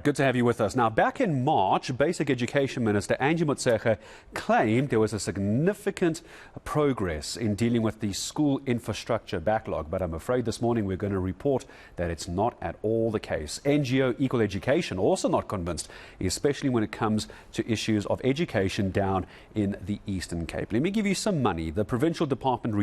Good to have you with us. Now, back in March, Basic Education Minister Angie Motshekga claimed there was a significant progress in dealing with the school infrastructure backlog. But I'm afraid this morning we're going to report that it's not at all the case. NGO Equal Education also not convinced, especially when it comes to issues of education down in the Eastern Cape. Let me give you some money. The provincial department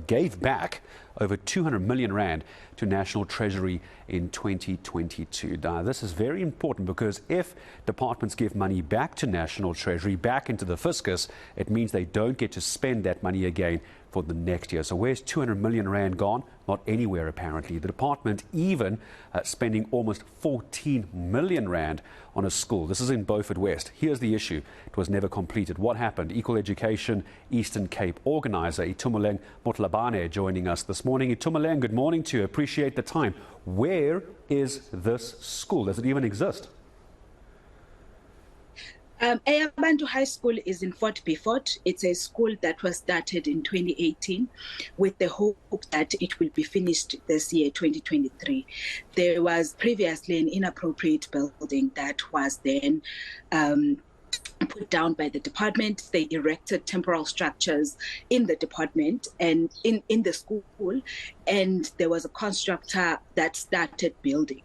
gave back over 200 million rand to National Treasury in 2022. Now, this is very important because if departments give money back to National Treasury, back into the fiscus, it means they don't get to spend that money again for the next year. So where's 200 million rand gone? Not anywhere, apparently. The department even spending almost 14 million rand on a school. This is in Beaufort West. Here's the issue. It was never completed. What happened? Equal Education Eastern Cape Organiser Itumeleng Motlhabane joining us this morning. Itumeleng, good morning to you. Appreciate the time. Where is this school? Does it even exist? Ayabantu High School is in Fort Beaufort. It's a school that was started in 2018 with the hope that it will be finished this year, 2023. There was previously an inappropriate building that was then put down by the department. They erected temporal structures in the department and in the school, and there was a constructor that started building.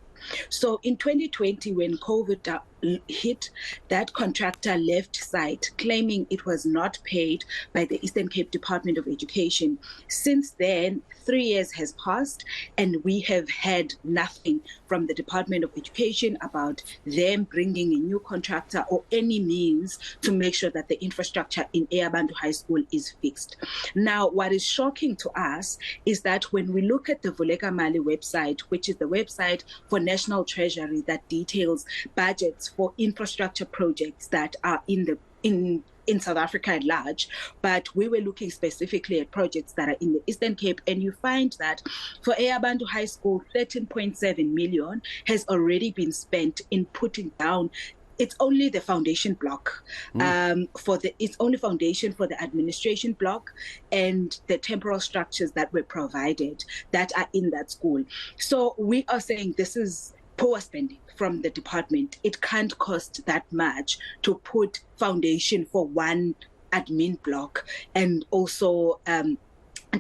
So in 2020, when COVID hit, that contractor left site claiming it was not paid by the Eastern Cape Department of Education. Since then, 3 years has passed and we have had nothing from the Department of Education about them bringing a new contractor or any means to make sure that the infrastructure in Ayabantu High School is fixed. Now, what is shocking to us is that when we look at the Vuleka Mali website, which is the website for National Treasury that details budgets for infrastructure projects that are in South Africa at large, but we were looking specifically at projects that are in the Eastern Cape, and you find that for Ayabantu High School, 13.7 million has already been spent in putting down. It's only the foundation block it's only foundation for the administration block and the temporal structures that were provided that are in that school. So we are saying this is poor spending from the department. It can't cost that much to put foundation for one admin block and also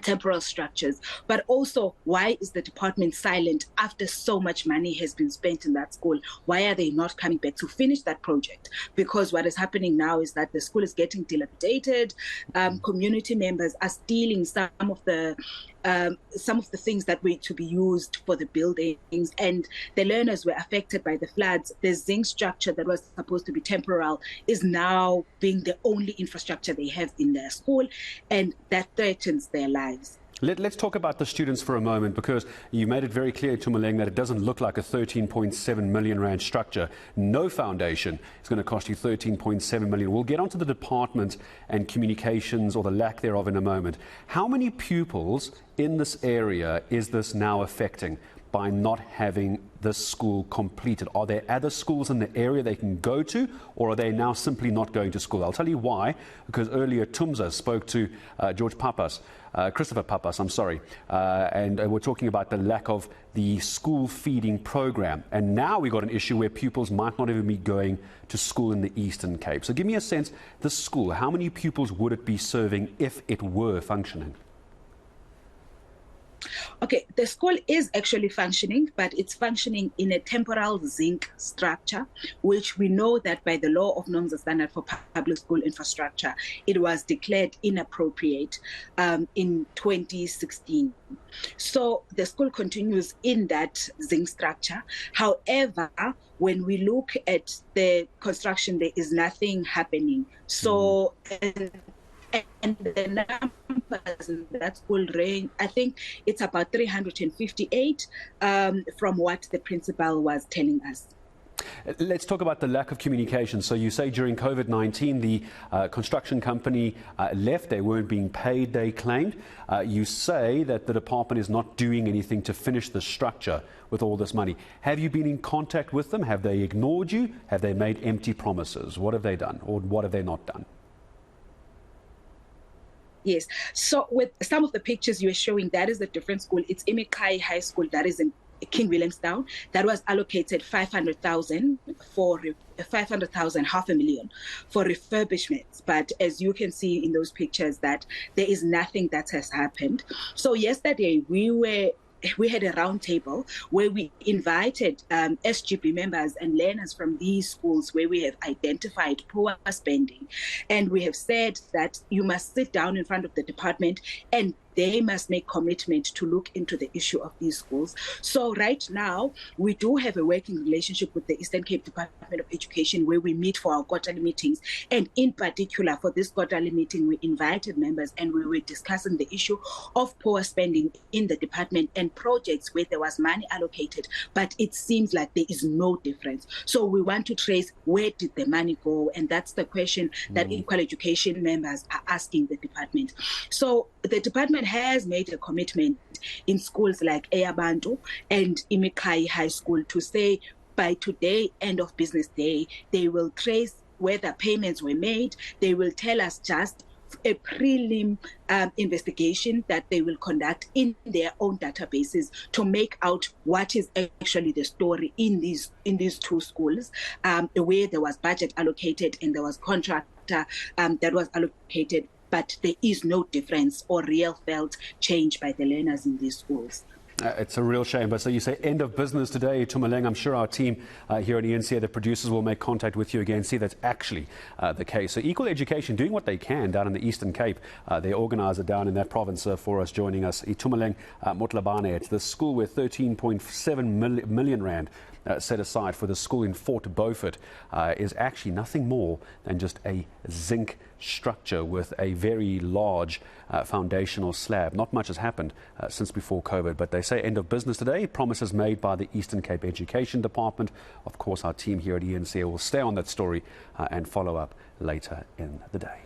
temporal structures. But also, why is the department silent after so much money has been spent in that school? Why are they not coming back to finish that project? Because what is happening now is that the school is getting dilapidated. Community members are stealing some of the things that were to be used for the buildings, and the learners were affected by the floods. The zinc structure that was supposed to be temporal is now being the only infrastructure they have in their school, and that threatens their lives. Let's talk about the students for a moment, because you made it very clear, Itumeleng, that it doesn't look like a 13.7 million rand structure. No foundation is going to cost you 13.7 million. We'll get onto the department and communications, or the lack thereof, in a moment. How many pupils in this area is this now affecting by not having this school completed? Are there other schools in the area they can go to, or are they now simply not going to school? I'll tell you why, because earlier Tumza spoke to Christopher Papas, and we're talking about the lack of the school feeding program. And now we've got an issue where pupils might not even be going to school in the Eastern Cape. So give me a sense, this school, how many pupils would it be serving if it were functioning? Okay, the school is actually functioning, but it's functioning in a temporal zinc structure, which we know that by the law of norms and standard for public school infrastructure, it was declared inappropriate in 2016. So the school continues in that zinc structure. However, when we look at the construction, there is nothing happening. So and the numbers in that school range, I think it's about 358 from what the principal was telling us. Let's talk about the lack of communication. So you say during COVID-19, the construction company left. They weren't being paid, they claimed. You say that the department is not doing anything to finish the structure with all this money. Have you been in contact with them? Have they ignored you? Have they made empty promises? What have they done, or what have they not done? Yes. So with some of the pictures you were showing, that is a different school. It's Imikai High School that is in King Williamstown, that was allocated 500,000 for 500,000, 500,000 for refurbishments. But as you can see in those pictures, that there is nothing that has happened. So yesterday we had a roundtable where we invited SGB members and learners from these schools where we have identified poor spending. And we have said that you must sit down in front of the department and they must make commitment to look into the issue of these schools. So right now, we do have a working relationship with the Eastern Cape Department of Education where we meet for our quarterly meetings. And in particular, for this quarterly meeting, we invited members and we were discussing the issue of poor spending in the department and projects where there was money allocated, but it seems like there is no difference. So we want to trace where did the money go? And that's the question that Equal Education members are asking the department. So the department has made a commitment in schools like Eyabantu and Imikai High School to say by today, end of business day, they will trace whether payments were made. They will tell us just a prelim investigation that they will conduct in their own databases to make out what is actually the story in these two schools, where there was budget allocated and there was contractor that was allocated, but there is no difference or real felt change by the learners in these schools. It's a real shame. But so you say end of business today, Itumeleng. I'm sure our team here at ENCA, the producers, will make contact with you again, see that's actually the case. So Equal Education doing what they can down in the Eastern Cape. Their organiser down in that province for us, joining us, Itumeleng Motlhabane. It's the school with 13.7 million rand set aside for the school in Fort Beaufort is actually nothing more than just a zinc structure with a very large foundational slab. Not much has happened since before COVID, but they say end of business today. Promises made by the Eastern Cape Education Department. Of course, our team here at ENCA will stay on that story and follow up later in the day.